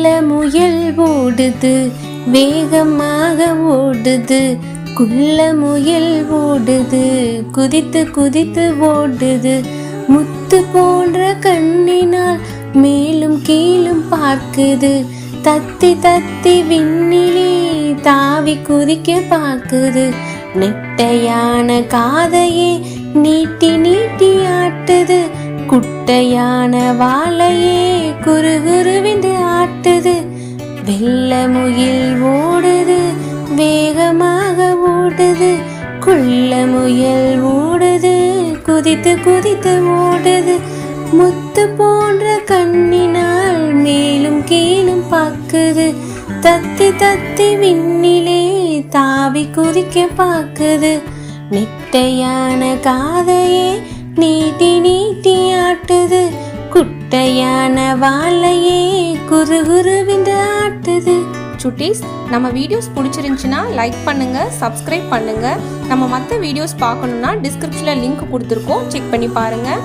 வெள்ள முயல் ஓடுது, வேகமாக ஓடுது. குள்ள முயல் ஓடுது, குதித்து குதித்து ஓடுது. முத்து போன்ற கண்ணினால் மேலும் கீழும் பார்க்குது. தத்தி தத்தி விண்ணிலே தாவி குதிக்க பார்க்குது. நெட்டையான காதையே நீட்டி நீட்டி ஆட்டுது. குட்டையான வாழையே குறுகுருவென்று ஆட்டுது. வெள்ள முயல் ஓடுது, வேகமாக ஓடுது. குள்ள முயல் ஓடுது, குதித்து குதித்து ஓடுது. முத்து போன்ற கண்ணினால் மேலும் கீழும் பார்க்குது. தத்தி தத்தி விண்ணிலே தாவி குதிக்க பார்க்குது. நெட்டையான காதையே நீட்டி நீட்டி ஆட்டுது. குட்டையான வாழையே குறுகுருவென்று ஆட்டுது. சுட்டீஸ், நம்ம வீடியோஸ் பிடிச்சிருந்துச்சுன்னா லைக் பண்ணுங்கள், சப்ஸ்கிரைப் பண்ணுங்கள். நம்ம மற்ற வீடியோஸ் பார்க்கணுன்னா டிஸ்கிரிப்ஷனில் லிங்க் கொடுத்துருக்கோம், செக் பண்ணி பாருங்கள்.